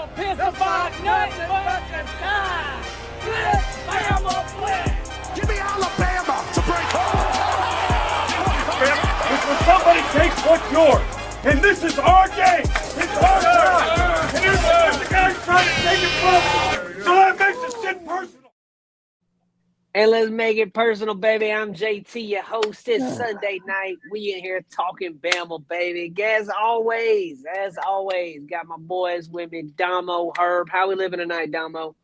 don't piss about nothing but the time. Flip, Bama, flip. Give me Alabama to break home. It's when somebody takes what's yours. And this is our game. It's our turn. And here's the guy's trying to take it from us. So that makes this shit personal. And let's make it personal, baby. I'm JT, your host. It's Sunday night. We in here talking Bama, baby. As always, got my boys with me, Domo, Herb. How we living tonight, Domo?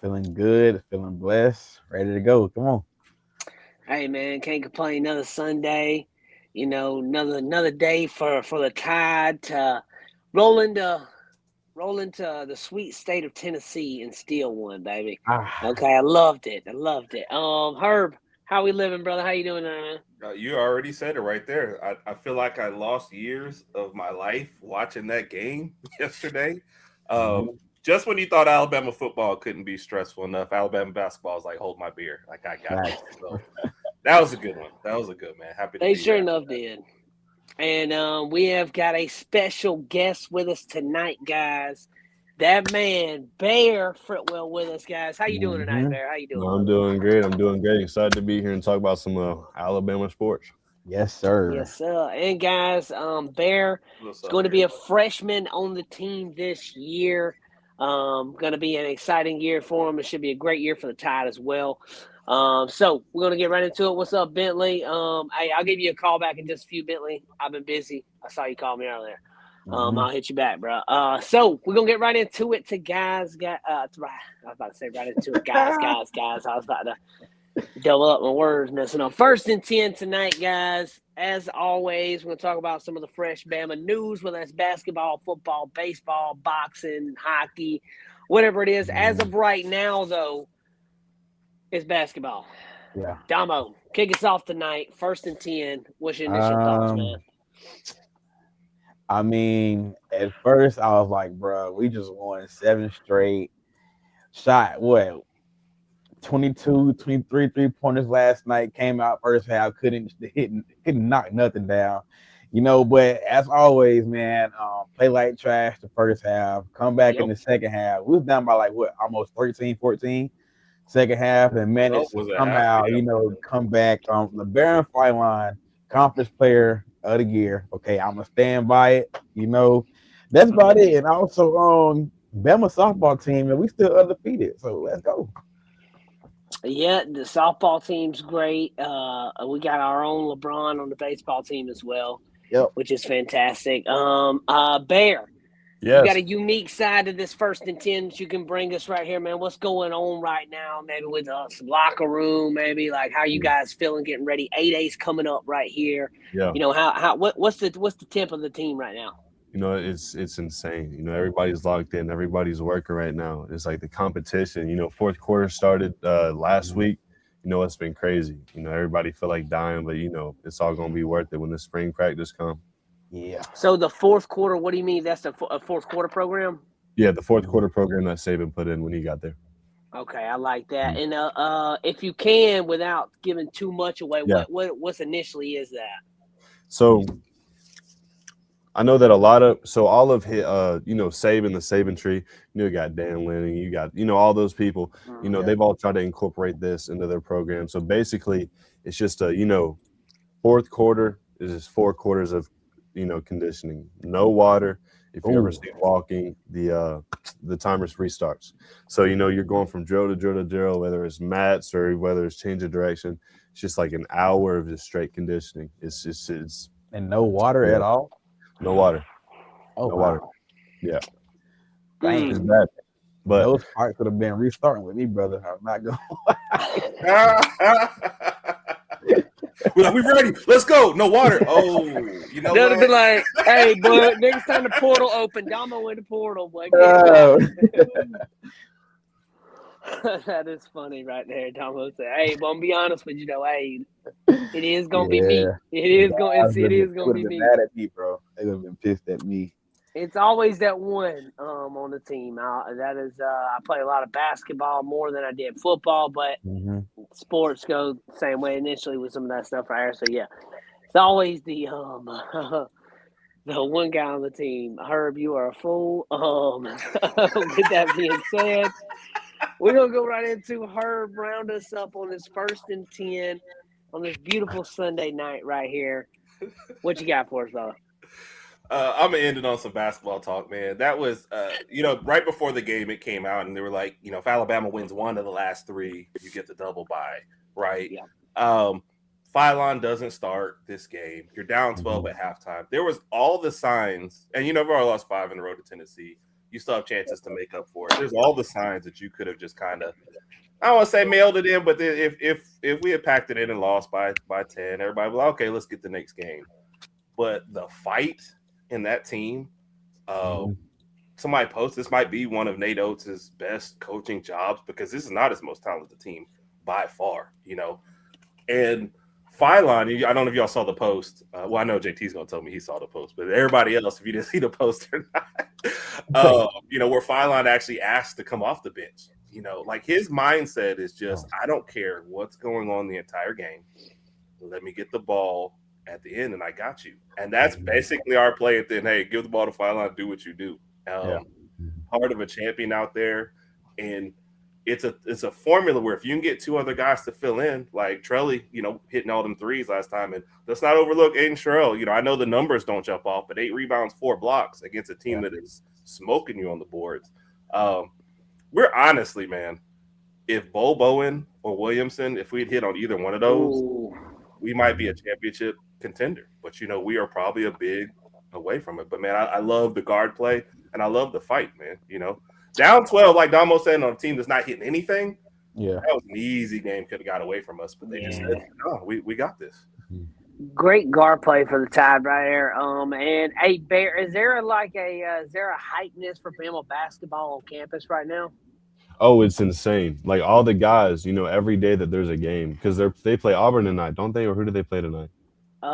Feeling good, feeling blessed, ready to go. Come on. Hey, man, can't complain. Another Sunday, you know, another day for the Tide to roll into the sweet state of Tennessee and steal one, baby. Okay, I loved it. Herb, how we living, brother? How you doing, man? You already said it right there. I feel like I lost years of my life watching that game yesterday. Just when you thought Alabama football couldn't be stressful enough, Alabama basketball is like, hold my beer. Like, I got it. So that was a good one. That was a good, man. Happy to They be sure here. enough did. And we have got a special guest with us tonight, guys. That man, Bear Fritwell, with us, guys. How you doing tonight, Bear? How you doing? I'm doing great. Excited to be here and talk about some Alabama sports. Yes, sir. Yes, sir. And guys, Bear is going to be a freshman on the team this year. Going to be an exciting year for him. It should be a great year for the Tide as well. So we're going to get right into it. What's up, Bentley? I'll give you a call back in just a few, Bentley. I've been busy. I saw you call me earlier. I'll hit you back, bro. So we're going to get right into it I was about to say right into it, guys. I was about to double up my words, messing up. 1st and 10 tonight, guys. As always, we're going to talk about some of the fresh Bama news, whether that's basketball, football, baseball, boxing, hockey, whatever it is. As of right now, though, it's basketball. Yeah. Domo, kick us off tonight. 1st and 10. What's your initial thoughts, man? I mean, at first I was like, bro, we just won 7 straight. Shot, 22, 23 3-pointers last night. Came out first half, couldn't knock nothing down. You know, but as always, man, play like trash the first half. Come back in the second half. We was down by almost 13, 14. Second half and managed to somehow, come back. The Baron Fight Line Conference Player of the Year. Okay, I'm gonna stand by it. That's about it. And also, Bama softball team, and we still undefeated. So let's go. Yeah, the softball team's great. We got our own LeBron on the baseball team as well, which is fantastic. Bear. Yes. You got a unique side to this 1st and 10 that you can bring us right here, man. What's going on right now? Maybe with some locker room, maybe like how you guys feeling, getting ready. 8A's coming up right here. Yeah. What's the temp of the team right now? It's insane. Everybody's locked in. Everybody's working right now. It's like the competition. Fourth quarter started last week. It's been crazy. Everybody feel like dying, but it's all gonna be worth it when the spring practice comes. Yeah. So the fourth quarter, what do you mean? That's a fourth quarter program? Yeah, the fourth quarter program that Saban put in when he got there. Okay, I like that. And if you can, without giving too much away, what's initially is that? So I know that all of his, Saban, the Saban tree, you got Dan Lanning, you got, all those people, they've all tried to incorporate this into their program. So basically it's just fourth quarter is just 4 quarters of, conditioning, no water. If you ever see walking, the timers restarts. So, you're going from drill to drill to drill, whether it's mats or whether it's change of direction. It's just like an hour of just straight conditioning. It's and no water at all. No water. Oh, no wow. water. Yeah. Dang. It's bad. But those parts would have been restarting with me, brother. I'm not going. We're ready. Let's go. No water. Oh, They'd have been like, hey, boy, next time the portal open, Domo in the portal, boy. That is funny right there. Domo said, hey, but I'm be honest with you though, hey, it is gonna be me. It is gonna be me. Mad at me, bro. They would have been pissed at me. It's always that one on the team. I play a lot of basketball more than I did football, but sports go the same way initially with some of that stuff right here. So yeah, it's always the the one guy on the team. Herb, you are a fool. With that being said, we're going to go right into Herb. Round us up on this 1st and 10 on this beautiful Sunday night right here. What you got for us, brother? I'm gonna end it on some basketball talk, man. That was, right before the game, it came out, and they were like, if Alabama wins one of the last 3, you get the double bye, right? Yeah. Phylon doesn't start this game. You're down 12 at halftime. There was all the signs, and you've already lost 5 in a row to Tennessee. You still have chances to make up for it. There's all the signs that you could have just kind of, I don't want to say mailed it in, but if we had packed it in and lost by 10, everybody would be like, okay, let's get the next game. But the fight in that team, somebody posted, this might be one of Nate Oates' best coaching jobs, because this is not his most talented team by far, And Phylon, I don't know if y'all saw the post. Well, I know JT's going to tell me he saw the post, but everybody else, if you didn't see the post or not, where Phylon actually asked to come off the bench. Like his mindset is just, I don't care what's going on the entire game. Let me get the ball at the end, and I got you. And that's basically our play at the end. Hey, give the ball to Phylon, do what you do. Heart of a champion out there. And it's a formula where if you can get 2 other guys to fill in, like Trelly, hitting all them threes last time. And let's not overlook Aiden Sherrill. I know the numbers don't jump off, but 8 rebounds, 4 blocks against a team that is smoking you on the boards. We're honestly, man, if Bo Bowen or Williamson, if we'd hit on either one of those, we might be a championship contender. But, we are probably a big away from it. But, man, I love the guard play, and I love the fight, man. Down 12, like Domo said, on a team that's not hitting anything, that was an easy game, could have got away from us. But they just said, no, we got this. Great guard play for the Tide right there. And, hey, Bear, is there a hypeness for Bama basketball on campus right now? Oh, it's insane. Like all the guys, every day that there's a game, because they play Auburn tonight, don't they? Or who do they play tonight? We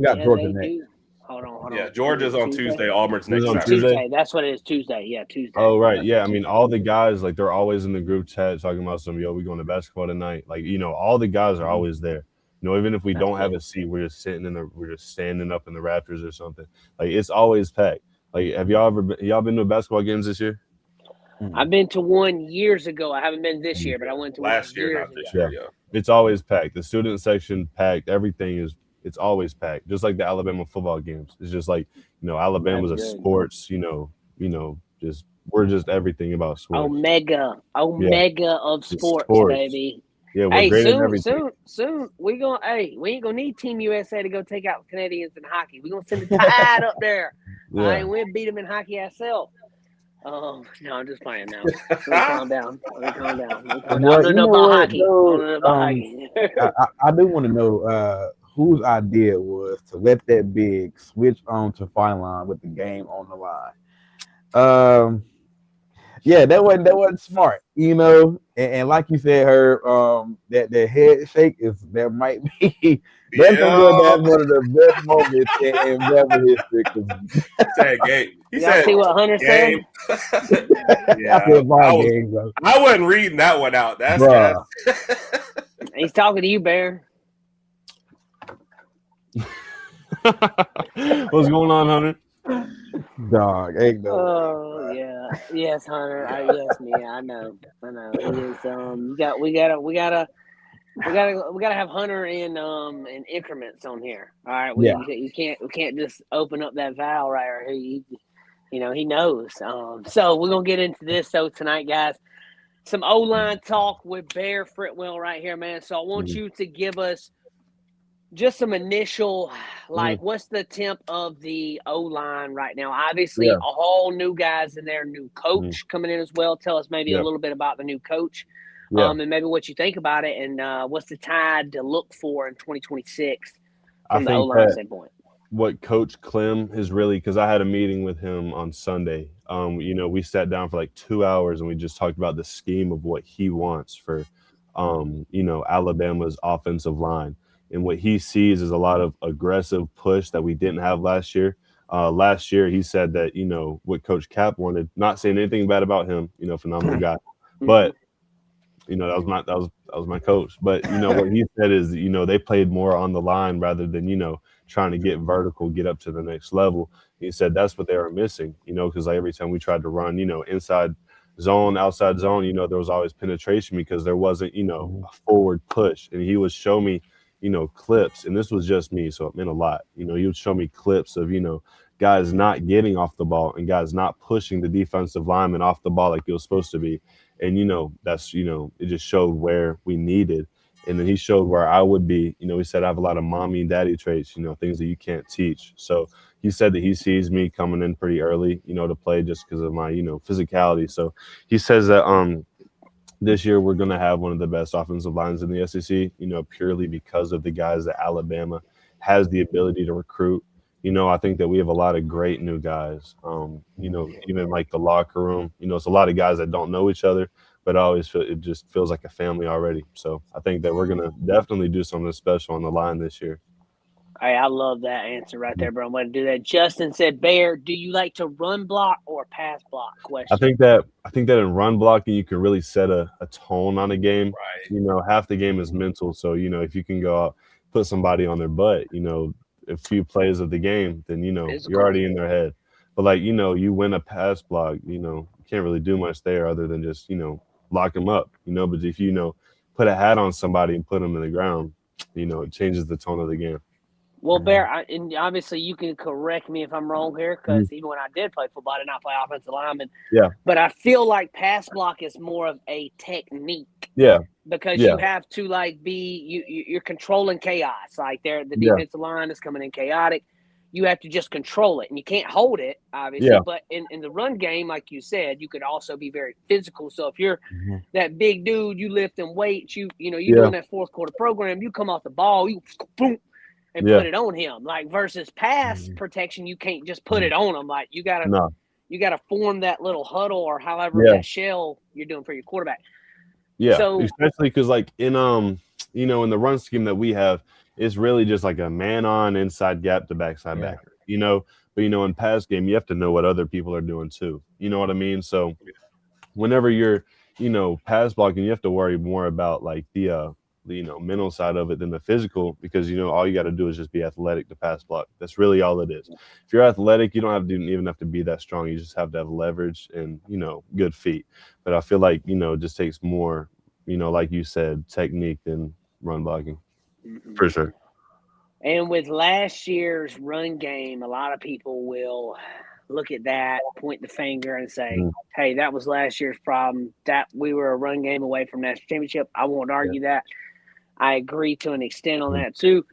got Georgia next. Hold on. Yeah, Georgia's on Tuesday. Auburn's next on Saturday. Tuesday? That's what it is, Tuesday. Yeah, Tuesday. Oh, right. Yeah, I mean, all the guys, like, they're always in the group chat talking about we going to basketball tonight. Like, all the guys are always there. Even if we don't have a seat, we're just standing up in the rafters or something. Like, it's always packed. Like, have y'all been to basketball games this year? I've been to one years ago. I haven't been this year, but I went to last one year, not this year. Yeah. It's always packed. The student section packed. Everything it's always packed. Just like the Alabama football games. It's just like, Alabama's a sports, we're just everything about sports. Omega of sports, baby. Yeah, we're great at everything. Soon we ain't gonna need Team USA to go take out Canadians in hockey. We're gonna send the Tide up there. Yeah. All right, we'll beat them in hockey ourselves. No, I'm just playing now. Calm down. I don't know about hockey. I do want to know whose idea was to let that big switch on to Phylon with the game on the line. Yeah, that wasn't smart, and like you said, that head shake might be that's one of the best moments in Bama history. He said, see what Hunter said? I wasn't reading that one out. That's He's talking to you, Bear. What's going on, Hunter? Dog, ain't no. Oh yeah, yes, Hunter. Yes, man. I know. It is. We gotta have Hunter in increments on here. All right. We can't just open up that valve right here. He knows. So we're gonna get into this tonight, guys. Some O-line talk with Bear Fritwell right here, man. So I want you to give us just some initial, what's the temp of the O-line right now? Obviously, all new guys in there, new coach coming in as well. Tell us maybe a little bit about the new coach, and maybe what you think about it, and what's the Tide to look for in 2026 from the O-line standpoint. What Coach Clem is really, because I had a meeting with him on Sunday. We sat down for like 2 hours and we just talked about the scheme of what he wants for, Alabama's offensive line. And what he sees is a lot of aggressive push that we didn't have last year. Last year, he said that, what Coach Cap wanted, not saying anything bad about him, phenomenal guy. But, that was my coach. But, what he said is, they played more on the line rather than, trying to get vertical, get up to the next level. He said that's what they were missing, because like every time we tried to run, inside zone, outside zone, there was always penetration because there wasn't, a forward push. And he would show me, clips, and this was just me, so it meant a lot. He would show me clips of, guys not getting off the ball and guys not pushing the defensive lineman off the ball like it was supposed to be. And, that's, it just showed where we needed. And then he showed where I would be. He said I have a lot of mommy and daddy traits, things that you can't teach. So he said that he sees me coming in pretty early, to play just because of my, physicality. So he says that this year we're going to have one of the best offensive lines in the SEC, purely because of the guys that Alabama has the ability to recruit. I think that we have a lot of great new guys, even like the locker room, it's a lot of guys that don't know each other, but I always feel it just feels like a family already. So I think that we're going to definitely do something special on the line this year. Hey, I love that answer right there, bro. I'm going to do that. Justin said, Bear, do you like to run block or pass block? Question. I think that in run blocking, you can really set a tone on a game. Right. Half the game is mental. So, if you can go out, put somebody on their butt, a few plays of the game, then, you're already in their head. But like, you win a pass block, you can't really do much there other than just, lock them up, but if put a hat on somebody and put them in the ground, it changes the tone of the game. Well, Bear, and obviously you can correct me if I'm wrong here, because even when I did play football, I did not play offensive lineman. Yeah. But I feel like pass block is more of a technique. Yeah. Because you have to you're controlling chaos. Like the defensive line is coming in chaotic. You have to just control it, and you can't hold it, obviously. Yeah. But in the run game, like you said, you could also be very physical. So if you're that big dude, you lifting weights, you're doing that fourth quarter program, you come off the ball, you boom. And put it on him, like versus pass protection. You can't just put it on him. Like you gotta form that little huddle or however that shell you're doing for your quarterback. Yeah, so, especially because like in in the run scheme that we have, it's really just like a man on inside gap to backside backer. But in pass game, you have to know what other people are doing too. You know what I mean? So whenever you're pass blocking, you have to worry more about like the mental side of it than the physical, because all you got to do is just be athletic to pass block. That's really all it is. If you're athletic, you don't even have to be that strong. You just have to have leverage and good feet. But I feel like it just takes more like you said, technique than run blocking for sure. And with last year's run game, a lot of people will look at that, point the finger, and say, hey, that was last year's problem, that we were a run game away from national championship. I won't argue that. I agree to an extent on that too.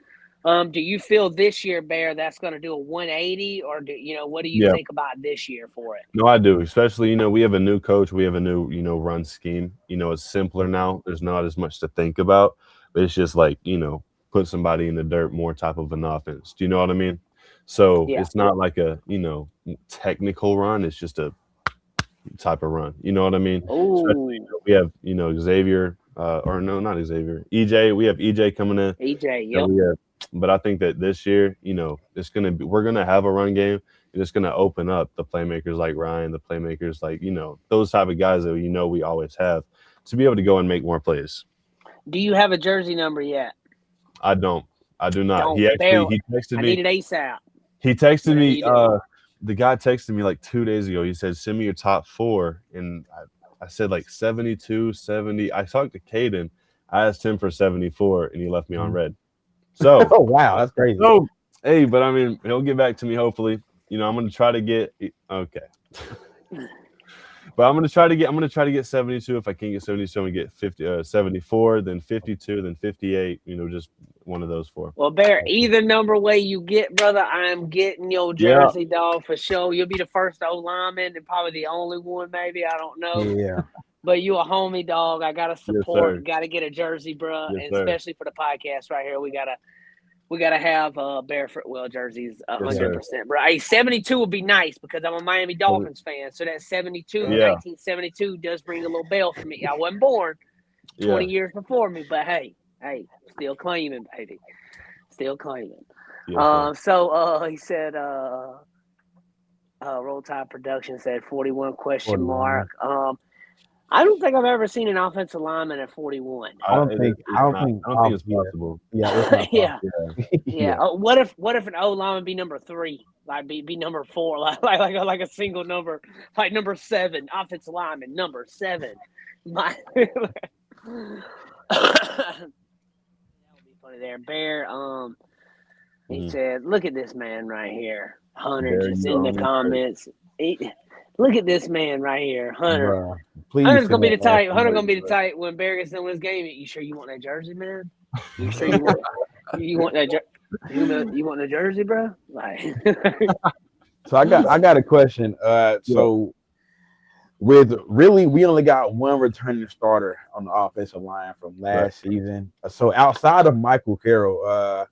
Do you feel this year, Bear, that's going to do a 180, or what do you think about this year for it? No, I do. Especially, we have a new coach. We have a new, run scheme. It's simpler now. There's not as much to think about, but it's just like, put somebody in the dirt, more type of an offense. Do you know what I mean? So it's not like a, technical run. It's just a type of run. You know what I mean? Especially, we have, Xavier, or no, not Xavier, EJ. We have EJ coming in. EJ, yep. But I think that this year, we're gonna have a run game, and it's gonna open up the playmakers like Ryan, the playmakers like those type of guys that we always have, to be able to go and make more plays. Do you have a jersey number yet? I do not. He texted me. I need it ASAP. He texted me. The guy texted me like 2 days ago. He said, "Send me your top 4," and I said like 72, 70. I talked to Caden. I asked him for 74, and he left me on red. So, oh wow, that's crazy. So, hey, but I mean, he'll get back to me hopefully. I'm gonna try to get but I'm gonna try to get 72. If I can't get 72, I'm gonna get 74, then 52, then 58. Just one of those 4. Well, Bear, either number way you get, brother, I'm getting your jersey, dog, for sure. You'll be the first O lineman and probably the only one, maybe. I don't know. Yeah. But you a homie, dog. I gotta support. Gotta get a jersey, bro, and especially for the podcast right here. We gotta have Bear Fritwell jerseys 100%, bro. Hey, 72 would be nice because I'm a Miami Dolphins fan. So that 72, 1972 does ring a little bell for me. I wasn't born 20 years before me, but hey, still claiming, baby. Still claiming. So he said Roll Tide Production said 41 question mark. I don't think I've ever seen an offensive lineman at 41. I don't think it's possible. Yeah, it's not Yeah. possible. Yeah. Oh, what if an O lineman be number 3, like be number 4, like a single number, like number 7, offensive lineman number 7. That would be funny there. Bear, he said, "Look at this man right here." Hunter Bear, just you in the own it. comments. Look at this man right here, Hunter. Bruh, please Hunter's gonna be send the that type. last Hunter emoji, gonna be the bruh. type when Bear gets done with his game. You sure you want that jersey, man? You sure you want? You want that? You want the jersey, bro? Like, So I got a question. So with really, we only got one returning starter on the offensive line from last season. So outside of Michael Carroll,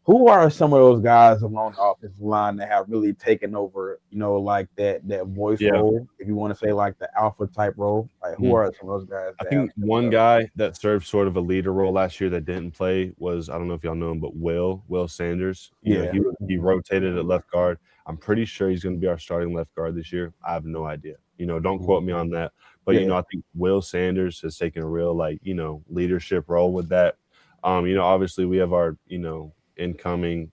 who are some of those guys along the offensive line that have really taken over, like that voice role, if you want to say like the alpha type role? Like who are some of those guys? I think one guy that served sort of a leader role last year that didn't play was, I don't know if y'all know him, but Will Sanders. You know, he rotated at left guard. I'm pretty sure he's going to be our starting left guard this year. I have no idea. Don't quote me on that. But, I think Will Sanders has taken a real, leadership role with that. Obviously we have our, incoming,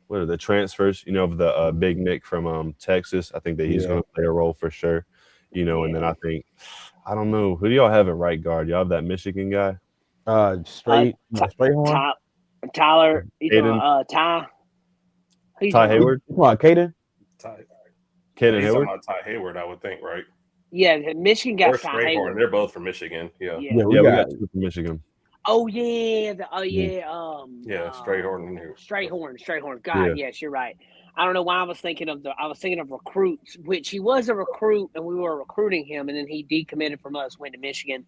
what are the transfers, of the Big Nick from Texas. I think that he's going to play a role for sure. And then I think, I don't know, who do y'all have at right guard? Y'all have that Michigan guy? Straight horn? Tyler, Ty. Ty Hayward? Come on, Caden. Caden Hayward? About Ty Hayward, I would think, right? Yeah, Michigan got or Ty Hayward. They're both from Michigan. Yeah, we got two from Michigan. Oh yeah, Strayhorn. Strayhorn. God, yes, you're right. I don't know why I was thinking of recruits, which he was a recruit, and we were recruiting him, and then he decommitted from us, went to Michigan,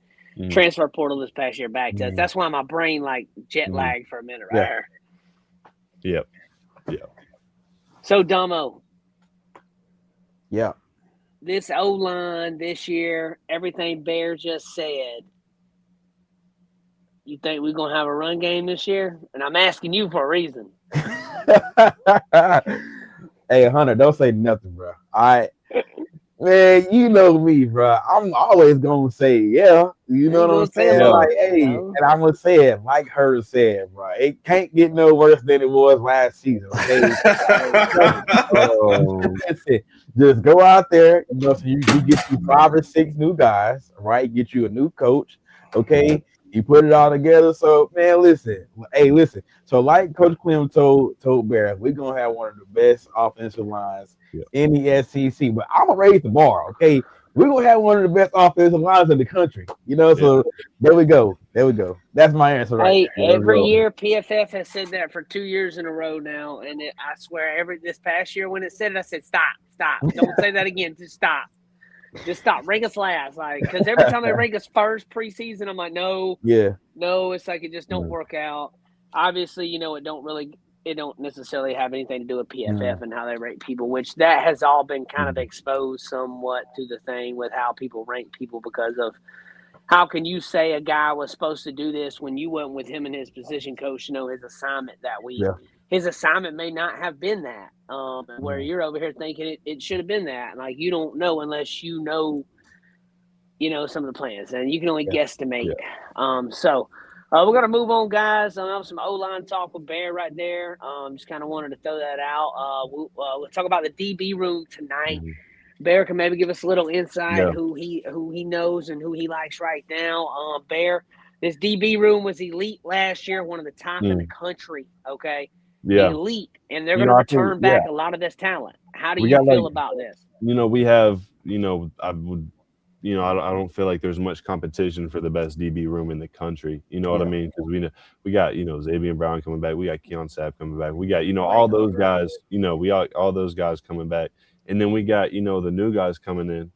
transfer portal this past year back to us. That's why my brain jet lagged for a minute right here. Yep. So Domo. Yeah. This O-line this year, everything Bear just said. You think we're going to have a run game this year? And I'm asking you for a reason. Hey, Hunter, don't say nothing, bro. Man, you know me, bro. I'm always going to say, yeah. You know what I'm saying? Like, hey, and I'm going to say it like her said, bro. It can't get no worse than it was last season, okay? Listen, just go out there. So you get you 5 or 6 new guys, right? Get you a new coach, okay? You put it all together. So, man, listen. So, like Coach Clem told Bear, we're going to have one of the best offensive lines in the SEC. But I'm going to raise the bar, okay? We're going to have one of the best offensive lines in the country. So there we go. That's my answer right there. Every year, PFF has said that for 2 years in a row now. And I swear, this past year when it said it, I said, stop. Don't say that again. Just stop. Rank us last, because every time they rank us first preseason, I'm like, no, it's like it just don't work out. Obviously, it don't necessarily have anything to do with PFF and how they rate people, which that has all been kind of exposed somewhat to the thing with how people rank people because of how can you say a guy was supposed to do this when you went with him and his position coach, his assignment that week. Yeah. His assignment may not have been that, where you're over here thinking it should have been that. Like, you don't know unless you know some of the plans, and you can only guesstimate. So we're going to move on, guys. I have some O-line talk with Bear right there. Just kind of wanted to throw that out. We'll talk about the DB room tonight. Bear can maybe give us a little insight who he knows and who he likes right now. Bear, this DB room was elite last year, one of the top in the country, okay? Elite, and they're going to return back a lot of this talent. How do you feel about this? We have, I don't feel like there's much competition for the best DB room in the country. You know what I mean? Because we got Xavier Brown coming back, we got Keon Sapp coming back, we got all those guys. All those guys coming back, and then we got the new guys coming in.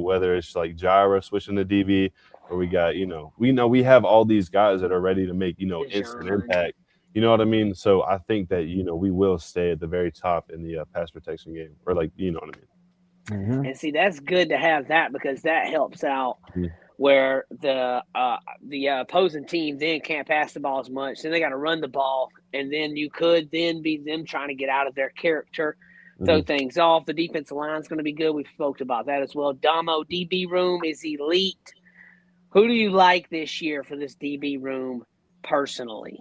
Whether it's like Jira switching to DB, or we got we have all these guys that are ready to make instant impact. You know what I mean? So I think that, we will stay at the very top in the pass protection game, or you know what I mean? And see, that's good to have that, because that helps out where the opposing team then can't pass the ball as much. Then they got to run the ball, and then you could then be them trying to get out of their character throw things off. The defensive line is going to be good. We've spoke about that as well. Domo, DB room is elite. Who do you like this year for this DB room personally?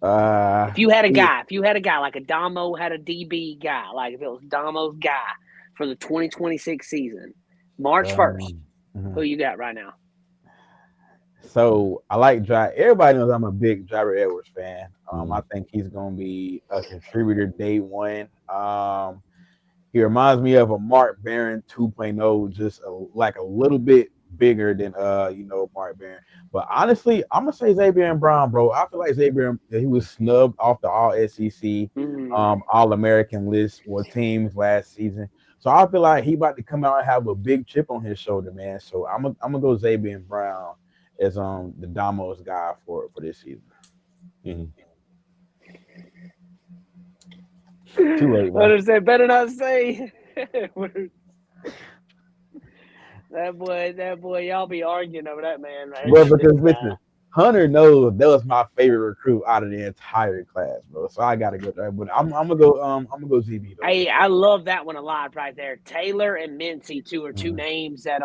If you had a guy like a Domo had a DB guy, like if it was Domo's guy for the 2026 season, March 1st, who you got right now? So I like Dry. Everybody knows I'm a big Jabber Edwards fan. I think he's going to be a contributor day one. He reminds me of a Mark Barron 2.0, just like a little bit bigger than Mark Barron. But honestly, I'm gonna say Xavier Brown, bro. I feel like Xavier, he was snubbed off the All SEC, All American list or teams last season. So I feel like he about to come out and have a big chip on his shoulder, man. So I'm gonna go Xavier Brown as the Damo's guy for this season. Too late, man. What they better not say. That boy, y'all be arguing over that man, right? Well, because listen, Hunter knows that was my favorite recruit out of the entire class, bro. So I gotta go there. But I'm gonna go ZB though. Hey, I love that one a lot right there. Taylor and Mincy are two names that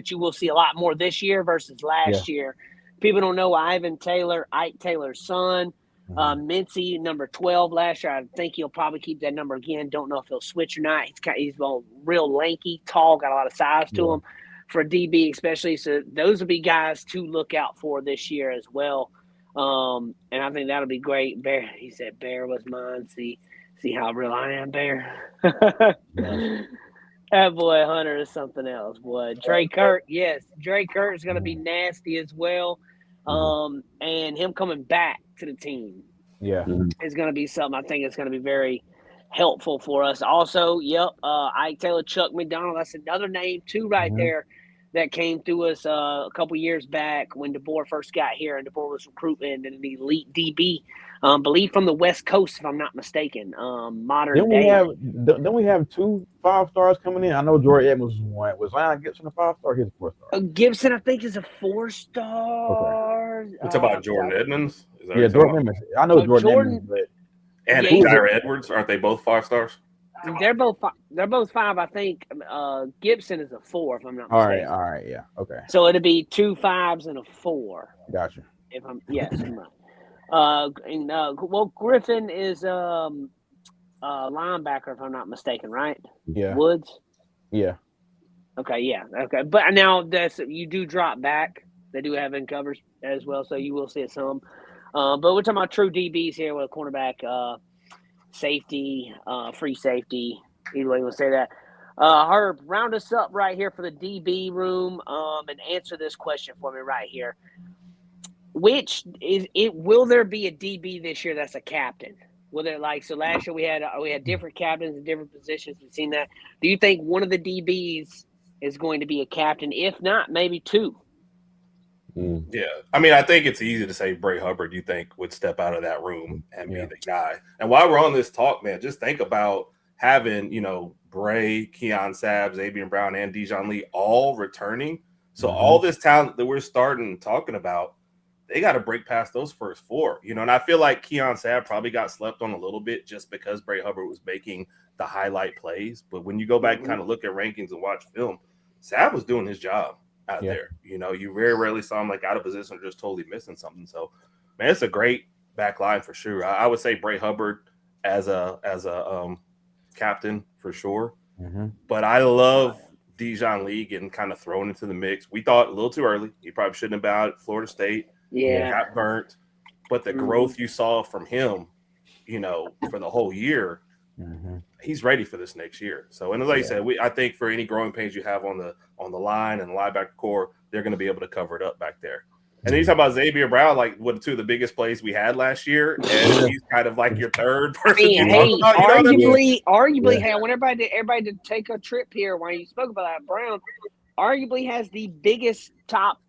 you will see a lot more this year versus last year. People don't know Ivan Taylor, Ike Taylor's son. Mincy, number 12 last year. I think he'll probably keep that number again. Don't know if he'll switch or not. He's real lanky, tall, got a lot of size to him for a DB especially. So those will be guys to look out for this year as well. And I think that'll be great. Bear, he said Bear was mine. See how real I am, Bear. That boy Hunter is something else, boy. Dre Kurt, yes. Dre Kurt is going to be nasty as well. And him coming back to the team is going to be something I think it's going to be very helpful for us. Also, Ike Taylor, Chuck McDonald, that's another name too there that came through us a couple years back when DeBoer first got here, and DeBoer was recruiting an elite DB, believe from the West Coast, if I'm not mistaken. Modern day. Don't we have 2 5-stars coming in? I know Jordan Edmonds was one. Was Zion Gibson a 5-star? He's a 4-star. Gibson, I think, is a 4-star. Okay. It's about Jordan Edmonds. Jordan Edmonds. I know Jordan Edmonds, but Jair Edwards, aren't they both 5-stars? They're both 5. I think Gibson is a 4, if I'm not mistaken. All right, yeah, okay. So it'd be 2 5s and a 4. Gotcha. If I'm right. Griffin is linebacker, if I'm not mistaken, right? Yeah. Woods. Yeah. Okay. Yeah. Okay. But now you do drop back. They do have in covers as well, so you will see some. But we're talking about true DBs here with a cornerback. Safety, free safety, either way you want to say that. Herb, round us up right here for the DB room and answer this question for me right here. Will there be a DB this year that's a captain? Will there so last year we had different captains in different positions. We've seen that. Do you think one of the DBs is going to be a captain? If not, maybe 2. Yeah, I mean, I think it's easy to say Bray Hubbard, you think, would step out of that room and be the guy. And while we're on this talk, man, just think about having, Bray, Keon Sabb, Xavier Brown, and Dijon Lee all returning. So all this talent that we're talking about, they got to break past those first 4, And I feel like Keon Sabb probably got slept on a little bit just because Bray Hubbard was making the highlight plays. But when you go back and kind of look at rankings and watch film, Sabb was doing his job out there. You very rarely saw him out of position or just totally missing something. So, man, it's a great back line for sure. I would say Bray Hubbard as a captain for sure. But I love Dijon Lee getting kind of thrown into the mix. We thought a little too early. He probably shouldn't have been out at Florida State. Yeah. Got burnt. But the growth you saw from him, for the whole year, he's ready for this next year. So, and as I said, I think for any growing pains you have on the line and the linebacker core, they're going to be able to cover it up back there. And then you talk about Xavier Brown, what 2 of the biggest plays we had last year, and he's kind of like your third person. Arguably, I want everybody to take a trip here while you spoke about that. Brown arguably has the biggest top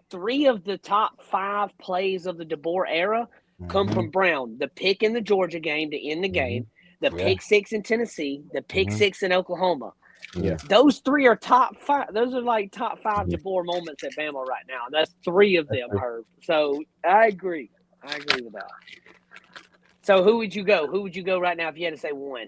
3 of the top 5 plays of the DeBoer era come from Brown. The pick in the Georgia game to end the game. The pick 6 in Tennessee, the pick 6 in Oklahoma. Yeah. Those 3 are top 5. Those are top 5 DeBoer moments at Bama right now. That's 3 of them, Herb. So I agree with that. So who would you go? Who would you go right now if you had to say one?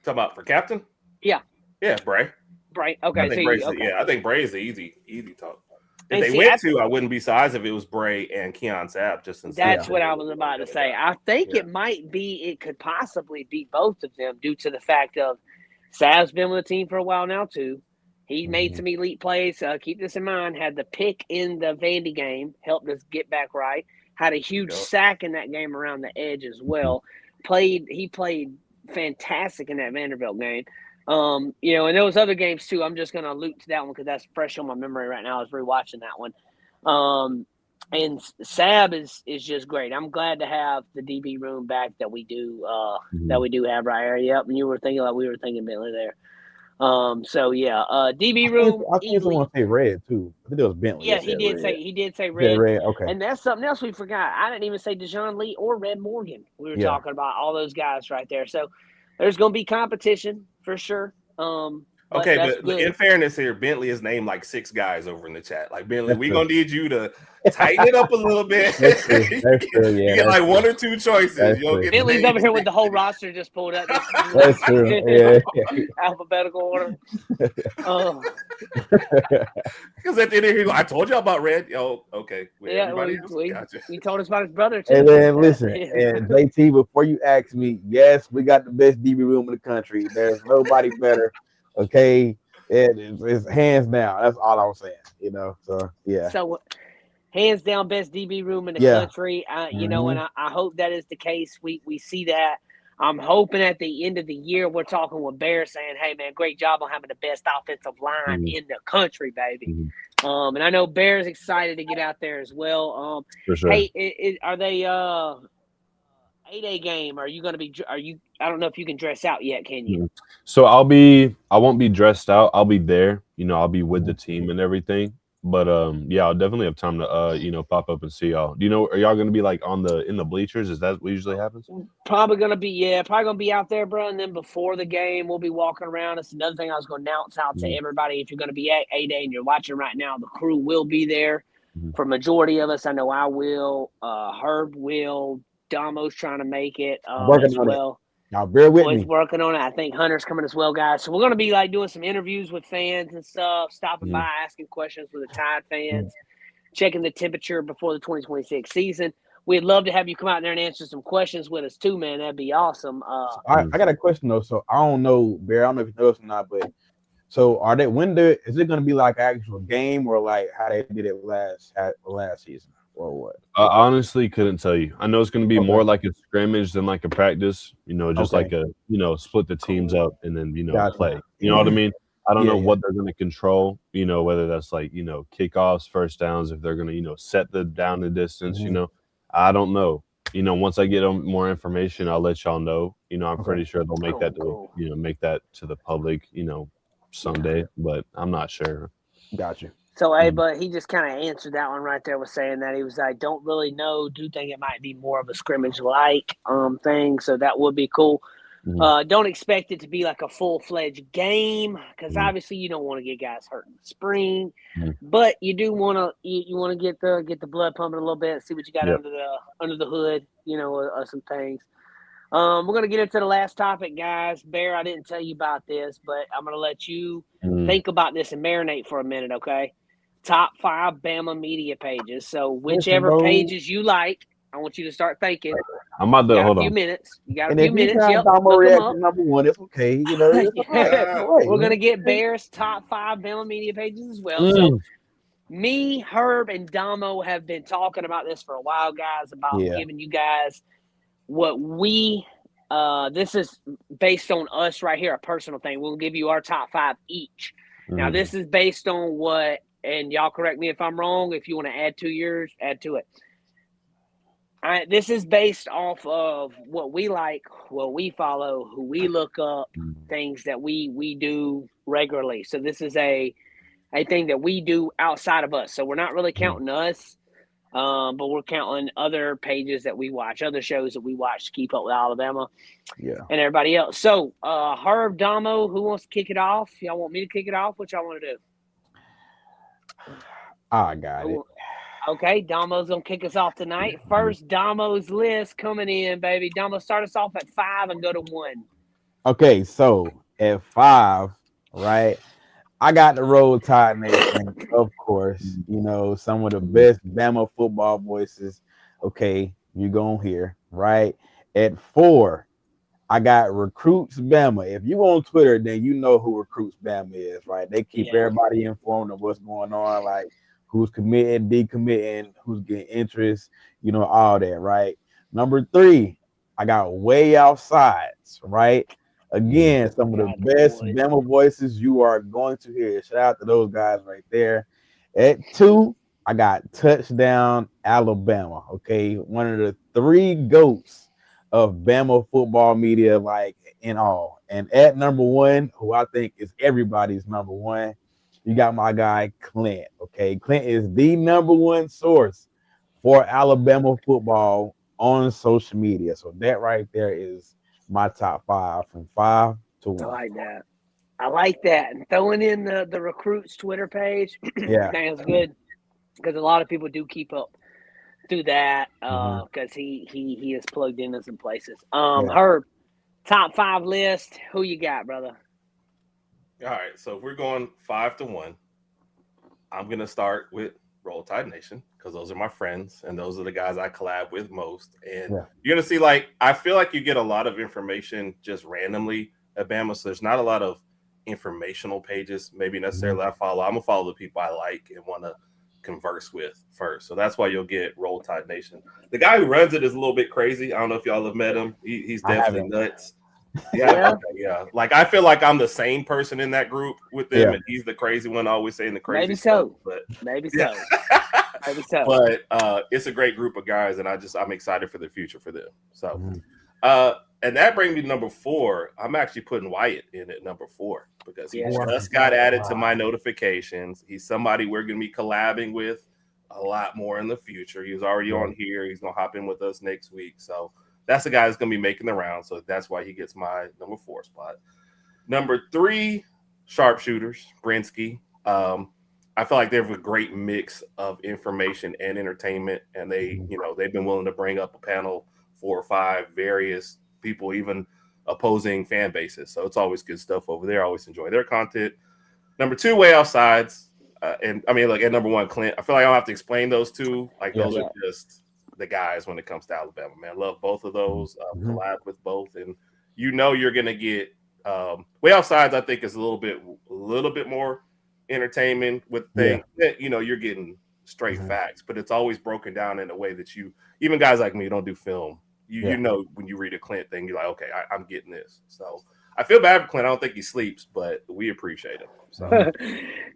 Talk about for captain? Yeah. Yeah, Bray. Bray. Okay. I think Bray's the easy talk. If And they went to, I wouldn't be surprised if it was Bray and Keon Sapp. Just since that's what I was about to say. I think it could possibly be both of them due to the fact of Sapp's been with the team for a while now too. He made some elite plays. Keep this in mind. Had the pick in the Vandy game, helped us get back right. Had a huge sack in that game around the edge as well. He played fantastic in that Vanderbilt game. And there was other games too. I'm just going to allude to that one because that's fresh on my memory right now. I was rewatching that one. And Sab is just great. I'm glad to have the DB room back that we do have right here. Yep, and you were thinking like we were thinking Bentley there. DB room. I think someone say Red too. I think it was Bentley. Yeah, he did say Red. Red. Okay. And that's something else we forgot. I didn't even say Dejon Lee or Red Morgan. We were talking about all those guys right there. So there's going to be competition for sure. But in fairness here, Bentley has named like 6 guys over in the chat. Like, Bentley, we're going to need you to tighten it up a little bit. That's true, you get like 1 or 2 choices. Bentley's over here with the whole roster just pulled up. That's true. Yeah. Alphabetical order. Because at the end of here, I told you about Red. Oh, okay. He told us about his brother too. And then listen, and JT, before you ask me, yes, we got the best DB room in the country. There's nobody better. Okay, it's hands down. That's all I'm saying. So yeah. So hands down, best DB room in the country. And I hope that is the case. We see that. I'm hoping at the end of the year we're talking with Bear saying, "Hey man, great job on having the best offensive line in the country, baby." And I know Bear's excited to get out there as well. For sure. Hey, are they 8A game? Are you going to be? I don't know if you can dress out yet. Can you? So I won't be dressed out. I'll be there. I'll be with the team and everything. But I'll definitely have time to pop up and see y'all. Are y'all going to be like in the bleachers? Is that what usually happens? Probably going to be out there, bro. And then before the game, we'll be walking around. It's another thing I was going to announce out to everybody. If you're going to be at 8A and you're watching right now, the crew will be there. For majority of us, I know I will. Herb will. Domo's trying to make it as well. Now bear with me. He's working on it. I think Hunter's coming as well, guys. So we're going to be like doing some interviews with fans and stuff, stopping by, asking questions with the Tide fans, checking the temperature before the 2026 season. We'd love to have you come out there and answer some questions with us too, man. That'd be awesome. I got a question though. So I don't know, Bear. I don't know if you know this or not, but so is it going to be like an actual game or like how they did it last season? Or what? I honestly couldn't tell you. I know it's going to be more like a scrimmage than like a practice. Just like a split the teams up and then play. You know what I mean? I don't know what they're going to control. Whether that's like kickoffs, first downs, if they're going to set the down the distance. I don't know. Once I get more information, I'll let y'all know. I'm pretty sure they'll make make that to the public. Someday, but I'm not sure. Gotcha. So, but he just kind of answered that one right there with saying that he was like, don't really know. Do think it might be more of a scrimmage-like thing. So that would be cool. Don't expect it to be like a full-fledged game because obviously you don't want to get guys hurt in the spring. But you do want to get the blood pumping a little bit, see what you got under the hood, some things. We're going to get into the last topic, guys. Bear, I didn't tell you about this, but I'm going to let you think about this and marinate for a minute, okay? Top 5 Bama media pages. So whichever pages you like, I want you to start thinking. I'm about to hold on. A few minutes. You got and a few minutes. Yep. Number 1, it's okay. We're going to get Bear's top 5 Bama media pages as well. So me, Herb, and Domo have been talking about this for a while, guys, about giving you guys what we this is based on us right here, a personal thing. We'll give you our top 5 each. Now, this is based on what, and y'all correct me if I'm wrong. If you want to add to yours, add to it. This is based off of what we like, what we follow, who we look up, things that we do regularly. So this is a thing that we do outside of us. So we're not really counting us, but we're counting other pages that we watch, other shows that we watch to keep up with Alabama and everybody else. So Herb, Domo, who wants to kick it off? Y'all want me to kick it off? What y'all want to do? I got it. Okay, Domo's gonna kick us off tonight. First, Domo's list coming in, baby. Domo, start us off at 5 and go to 1. Okay, so at 5, right? I got the Roll Tide Nation, of course. You know, some of the best Bama football voices. Okay, you're gonna hear, right? At 4, I got Recruits Bama. If you on Twitter, then you know who Recruits Bama is, right? They keep Yeah. everybody informed of what's going on, like who's committing, decommitting, who's getting interest, you know, all that, right? Number 3, I got Way Outsides, right? Again, some of the best Bama voices you are going to hear. Shout out to those guys right there. At 2, I got Touchdown Alabama. Okay, one of the 3 goats of Bama football media, like in all. And at number 1, who I think is everybody's number 1, you got my guy Clint. Okay, Clint is the number 1 source for Alabama football on social media. So that right there is my top 5 from 5 to 1. I like that. I like that. And throwing in the recruits Twitter page, Yeah. that's good because a lot of people do keep up through that because he is plugged into some places. Herb, top 5 list. Who you got, brother? All right, so if we're going 5 to 1, I'm gonna start with Roll Tide Nation because those are my friends and those are the guys I collab with most. And you're gonna see, like, I feel like you get a lot of information just randomly at Bama, so there's not a lot of informational pages maybe necessarily I follow. I'm gonna follow the people I like and want to converse with first, so that's why you'll get Roll Tide Nation. The guy who runs it is a little bit crazy. I don't know if y'all have met him. He's definitely nuts. Yeah. Like I feel like I'm the same person in that group with them, and he's the crazy one, always saying the crazy stuff. But maybe so. But it's a great group of guys, and I'm excited for the future for them. So, and that brings me to number 4. I'm actually putting Wyatt in at number 4 because he just got added to my notifications. He's somebody we're going to be collabing with a lot more in the future. He was already on here. He's going to hop in with us next week. So that's the guy that's going to be making the round. So that's why he gets my number 4 spot. Number 3, Sharpshooters, Brinsky. I feel like they have a great mix of information and entertainment, and they've been willing to bring up a panel 4 or 5 various people, even opposing fan bases. So it's always good stuff over there. I always enjoy their content. Number 2, Way Outsides. And I mean, like at number 1, Clint. I feel like I don't have to explain those two. Like those are just the guys when it comes to Alabama, man. Love both of those. Collab with both, and you're gonna get Way Outsides. I think is a little bit more entertainment with things that you're getting straight facts, but it's always broken down in a way that even guys like me who don't do film. You know, when you read a Clint thing, you're like, okay, I'm getting this. So I feel bad for Clint. I don't think he sleeps, but we appreciate him. So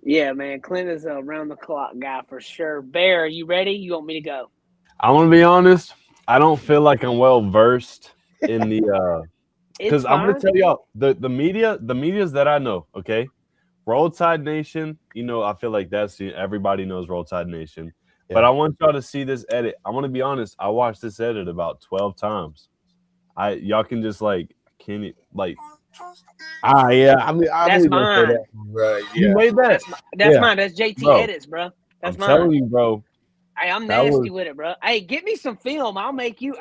yeah, man, Clint is a round the clock guy for sure. Bear, are you ready? You want me to go? I want to be honest. I don't feel like I'm well versed in the because I'm going to tell y'all the medias that I know. Okay, Roll Tide Nation. I feel like everybody knows Roll Tide Nation. But I want y'all to see this edit. I want to be honest. I watched this edit about 12 times. Y'all can just I mean, that's mine. That, right? You made that. That's mine. That's JT edits, bro. That's mine. I'm telling you, bro. Hey, I'm nasty with it, bro. Hey, get me some film. I'll make you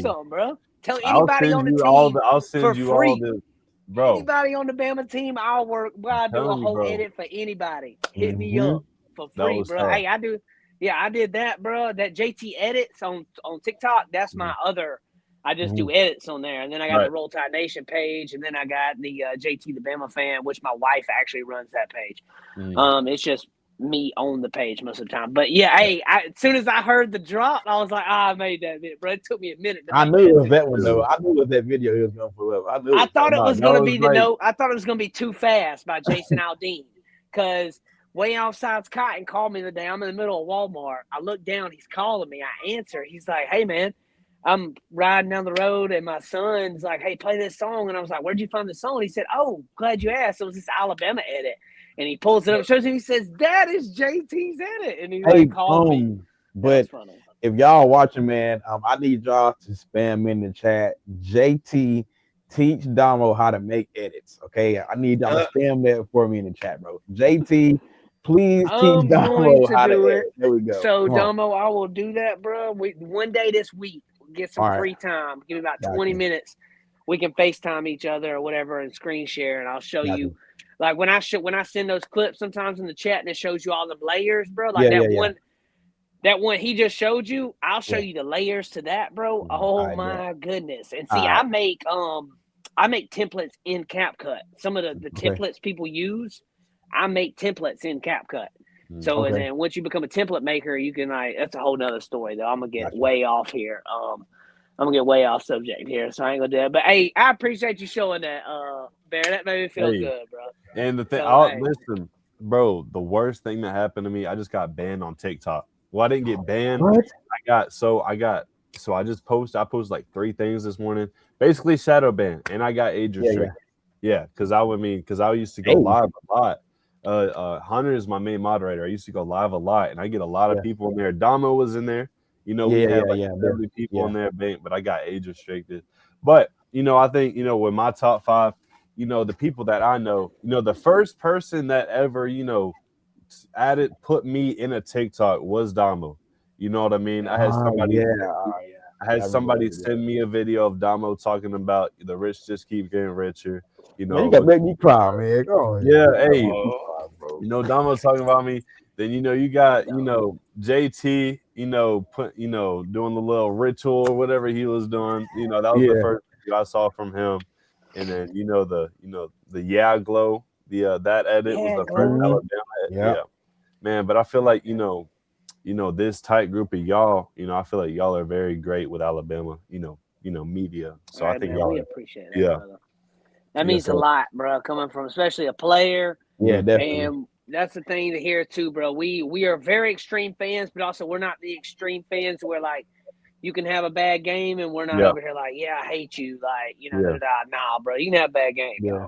some, bro. Tell anybody on the team I'll send you free. all the bro. Anybody on the Bama team, I'll work. Bro, I'll do a whole edit for anybody. Hit me up for free, bro. Tough. Hey, I do. Yeah, I did that, bro. That JT edits on TikTok. That's my other. I just do edits on there, and then I got the Roll Tide Nation page, and then I got the JT the Bama fan, which my wife actually runs that page. It's just me on the page most of the time. But yeah, hey, as soon as I heard the drop, I was like, I made that video, bro. It took me a minute. I knew it was that one though. I knew it was that video he was going to pull up. I thought it was going to be I thought it was going to be Too Fast by Jason Aldean because Way Outside's Cotton called me the day I'm in the middle of Walmart. I look down, he's calling me. I answer. He's like, hey man, I'm riding down the road and my son's like, hey, play this song. And I was like, where'd you find the song? He said, oh, glad you asked. It was this Alabama edit. And he pulls it up, shows him. He says, that is JT's edit. And he called me. But if y'all watching, man, I need y'all to spam in the chat. JT teach Domo how to make edits. Okay, I need y'all to spam that for me in the chat, bro. JT, Please teach I'm Domo going to how to do edit. it. There we go. So, Come on. Domo, I will do that, bro. One day this week, get some All right. free time. Give me about Got 20 you. minutes. We can FaceTime each other or whatever and screen share, and I'll show Got you. you. Like when I send those clips sometimes in the chat, and it shows you all the layers, bro. Like Yeah, that one he just showed you. I'll show Yeah. you the layers to that, bro. All Oh right, my goodness! And All see, right. I make templates in CapCut. Some of the Okay. templates people use, I make templates in CapCut. So and Okay. then once you become a template maker, you can that's a whole nother story though. I'm gonna get Gotcha. way off here. I'm gonna get way off subject here, so I ain't gonna do that. But hey, I appreciate you showing that, Bear. That made me feel good, bro. And the thing, So, hey. listen, bro. The worst thing that happened to me, I just got banned on TikTok. Well, I didn't get banned. What? I just posted. I posted like 3 things this morning, basically shadow ban, and I got age restricted. Yeah, because I used to go live a lot. Hunter is my main moderator. I used to go live a lot, and I get a lot of people in there. Domo was in there. You know, we had like 70 people in there, but I got age restricted. But I think with my top 5, the people that I know, the first person that ever put me in a TikTok was Domo. You know what I mean? I had somebody. I had somebody send me a video of Domo talking about the rich just keep getting richer. Man, you gotta make me cry, man. Go on. Yeah, hey, Domo's talking about me. Then you got JT, doing the little ritual or whatever he was doing. That was the first video I saw from him. And then the glow, that edit was the first Alabama edit. Yeah, man. But I feel like this tight group of y'all, I feel like y'all are very great with Alabama, media. So I think y'all we appreciate that, brother. That means a lot, bro, coming from especially a player. Yeah, definitely. And that's the thing to hear too, bro. We are very extreme fans, but also we're not the extreme fans where like you can have a bad game and we're not over here like, yeah, I hate you, like nah, bro, you can have a bad game. Yeah.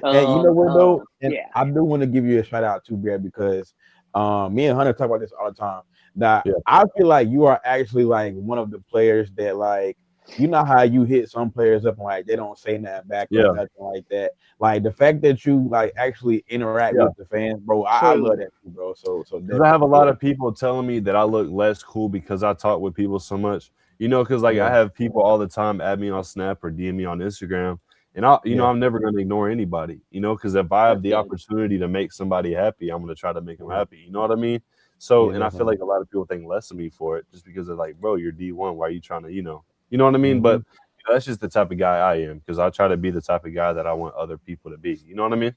And you know what though? And I do want to give you a shout out too, Bear, because me and Hunter talk about this all the time. That I feel like you are actually like one of the players that like, you know how you hit some players up and like they don't say nothing back or nothing like that. Like the fact that you like actually interact with the fans, bro. I love that too, bro. So I have a lot of people telling me that I look less cool because I talk with people so much. Because like I have people all the time add me on Snap or DM me on Instagram, and I'm never going to ignore anybody. Because if I have the opportunity to make somebody happy, I'm going to try to make them happy. You know what I mean? So and I feel like a lot of people think less of me for it just because they're like, bro, you're D1. Why are you trying to You know what I mean? But that's just the type of guy I am because I try to be the type of guy that I want other people to be. You know what I mean?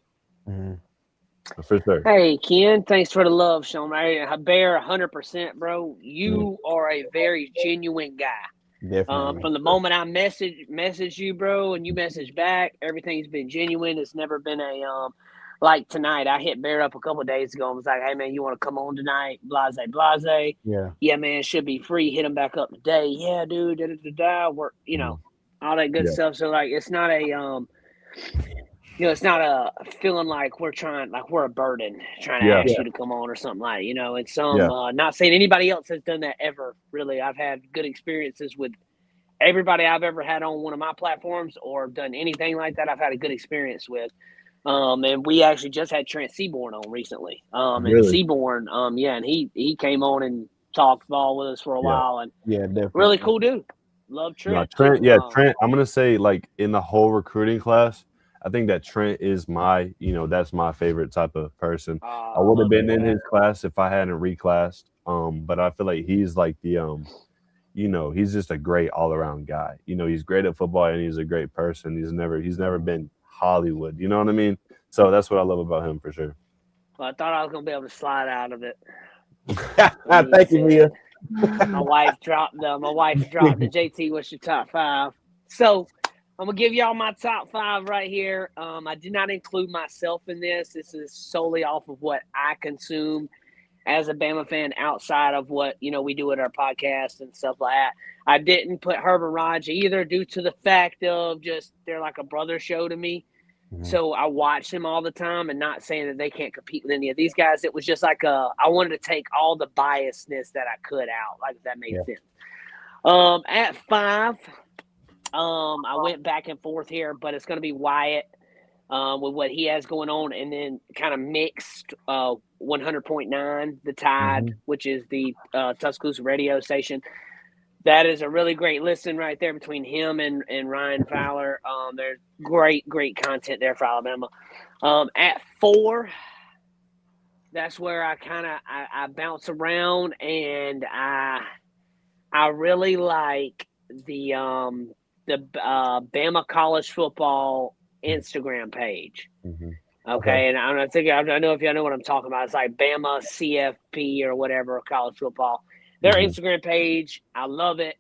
For sure. Hey, Ken, thanks for the love, Sean. Bear, 100%, bro. You are a very genuine guy. Definitely. From the moment I message you, bro, and you message back, everything's been genuine. It's never been a like tonight. I hit Bear up a couple of days ago and was like, "Hey, man, you want to come on tonight?" Blase. Yeah, man, should be free. Hit him back up today. Yeah, dude. Work, all that good stuff. So like, it's not a it's not a feeling like we're a burden trying to ask you to come on or something like, it's not saying anybody else has done that ever. Really, I've had good experiences with everybody I've ever had on one of my platforms or done anything like that. I've had a good experience with. And we actually just had Trent Seaborn on recently. And Seaborn, and he came on and talked ball with us for a while, and definitely. Really cool dude. Love Trent. Trent, Trent. I'm gonna say like in the whole recruiting class, I think that Trent is my, that's my favorite type of person. I would have been in his class if I hadn't reclassed. But I feel like he's like the he's just a great all around guy. He's great at football and he's a great person. He's never been Hollywood. You know what I mean? So that's what I love about him for sure. Well, I thought I was gonna be able to slide out of it. Thank you, Mia. My wife dropped the JT, what's your top 5? So I'm gonna give y'all my top 5 right here. I did not include myself in this. This is solely off of what I consume as a Bama fan outside of what we do at our podcast and stuff like that. I didn't put Herb and Raj either due to the fact of just they're like a brother show to me. So I watch them all the time, and not saying that they can't compete with any of these guys. It was just like I wanted to take all the biasness that I could out, like if that made sense. At 5, I went back and forth here, but it's going to be Wyatt. with what he has going on, and then kind of mixed 100.9 The Tide, which is the Tuscaloosa radio station. That is a really great listen right there between him and Ryan Fowler. There's great content there for Alabama. At 4, that's where I kind of I bounce around, and I really like the Bama college football Instagram page. Okay, and I know if y'all know what I'm talking about. It's like Bama CFP or whatever, college football. Their Instagram page, I love it.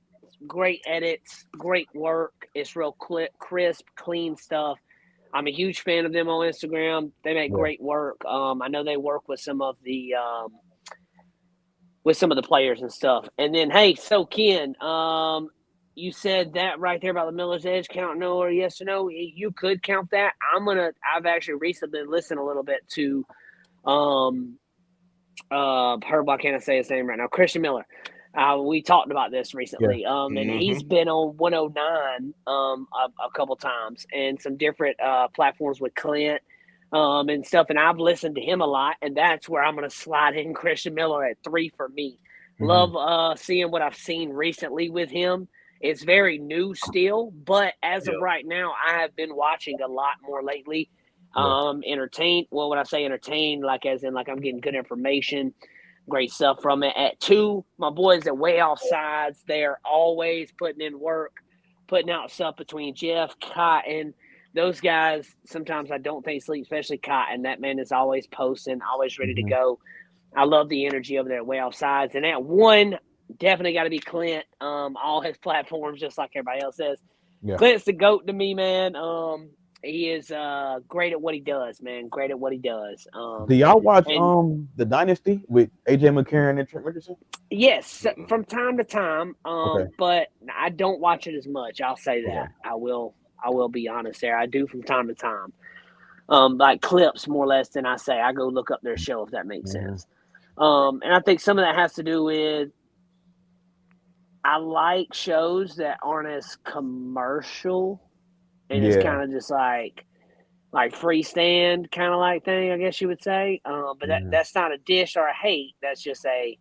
Great edits, great work. It's real crisp, clean stuff. I'm a huge fan of them on Instagram. They make great work. I know they work with some of the players and stuff. And then, hey, so Ken, you said that right there about the Miller's Edge, count no or yes or no. You could count that. I've actually recently been listening a little bit to why can't I say his name right now? Christian Miller. We talked about this recently. And he's been on 109 a couple times and some different platforms with Clint and stuff. And I've listened to him a lot, and that's where I'm going to slide in Christian Miller at 3 for me. Love seeing what I've seen recently with him. It's very new still, but as of right now, I have been watching a lot more lately. Entertained. Well, when I say entertained, like as in like I'm getting good information, great stuff from it. At 2, my boys at Way Off Sides, they're always putting in work, putting out stuff between Jeff, Cotton. Those guys, sometimes I don't think sleep, especially Cotton. That man is always posting, always ready to go. I love the energy over there at Way Off Sides. And at 1, definitely got to be Clint. All his platforms, just like everybody else says. Clint's the GOAT to me, man. He is great at what he does, man. Great at what he does. Do y'all watch The Dynasty with AJ McCarron and Trent Richardson? Yes, from time to time. But I don't watch it as much. I'll say that. I will be honest there. I do from time to time. Like clips more or less than I say. I go look up their show if that makes sense. And I think some of that has to do with I like shows that aren't as commercial. And it's kind of just like freestand kind of like thing, I guess you would say. But that's not a dish or a hate. That's just I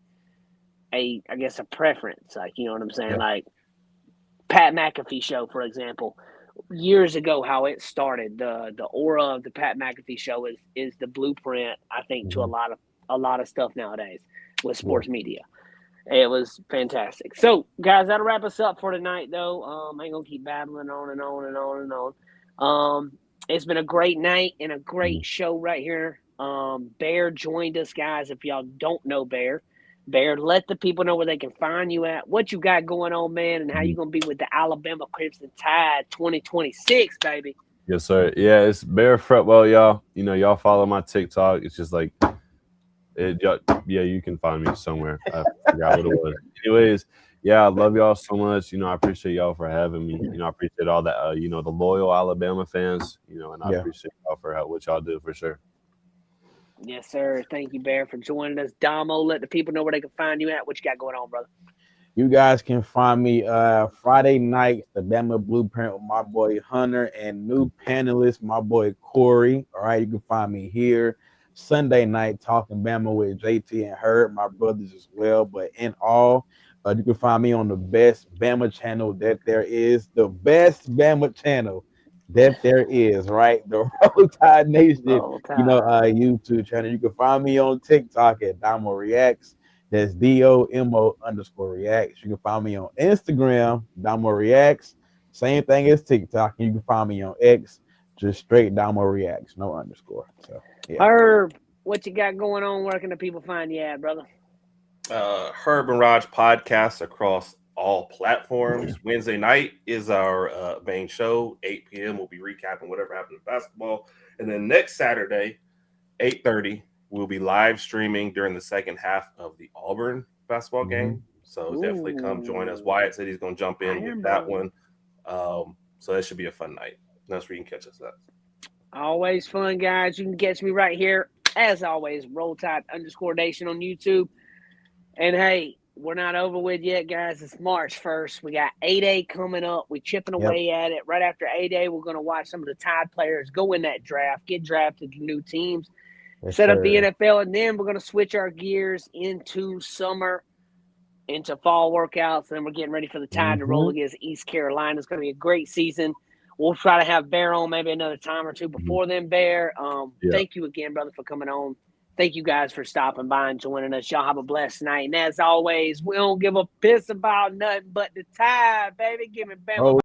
guess a preference. Like, you know what I'm saying? Like Pat McAfee show, for example, years ago, how it started. The aura of the Pat McAfee show is the blueprint, I think, to a lot of stuff nowadays with sports media. It was fantastic. So, guys, that'll wrap us up for tonight, though. I ain't going to keep babbling on and on and on and on. It's been a great night and a great show right here. Bear joined us, guys. If y'all don't know Bear, let the people know where they can find you at, what you got going on, man, and how you going to be with the Alabama Crimson Tide 2026, baby. Yes, sir. Yeah, it's Bear Fretwell, y'all. You know, y'all follow my TikTok. It's just like you can find me somewhere. I forgot what it was. Anyways, yeah, I love y'all so much. You know, I appreciate y'all for having me. You know, I appreciate all that, the loyal Alabama fans, and I appreciate y'all for what y'all do for sure. Yes, sir. Thank you, Bear, for joining us. Domo, let the people know where they can find you at. What you got going on, brother? You guys can find me Friday night, the Bama Blueprint with my boy Hunter and new panelist, my boy Corey. All right, you can find me here. Sunday night, talking Bama with JT and Herb, my brothers as well. But in all, you can find me on the best Bama channel that there is, the best Bama channel that there is, right? The Roll Tide Nation, YouTube channel. You can find me on TikTok at Domo Reacts. That's DOMO_reacts. You can find me on Instagram, Domo Reacts. Same thing as TikTok. You can find me on X, just straight Domo Reacts, no underscore. So, yeah. Herb, what you got going on? Where can the people find you at, brother? Herb and Raj podcast across all platforms. Wednesday night is our main show. 8 p.m. We'll be recapping whatever happened in basketball. And then next Saturday, 8:30, we'll be live streaming during the second half of the Auburn basketball game. So definitely come join us. Wyatt said he's going to jump in with that one. So that should be a fun night. That's where you can catch us at. Always fun, guys. You can catch me right here, as always, Roll Tide _Nation on YouTube. And hey, we're not over with yet, guys. It's March 1st. We got 8A coming up. We're chipping away at it. Right after 8A, we're going to watch some of the Tide players go in that draft, get drafted to new teams, set up the NFL, and then we're going to switch our gears into summer, into fall workouts, and then we're getting ready for the Tide to roll against East Carolina. It's going to be a great season. We'll try to have Bear on maybe another time or two before then, Bear. Thank you again, brother, for coming on. Thank you guys for stopping by and joining us. Y'all have a blessed night. And as always, we don't give a piss about nothing but the Tide, baby. Give me Bama.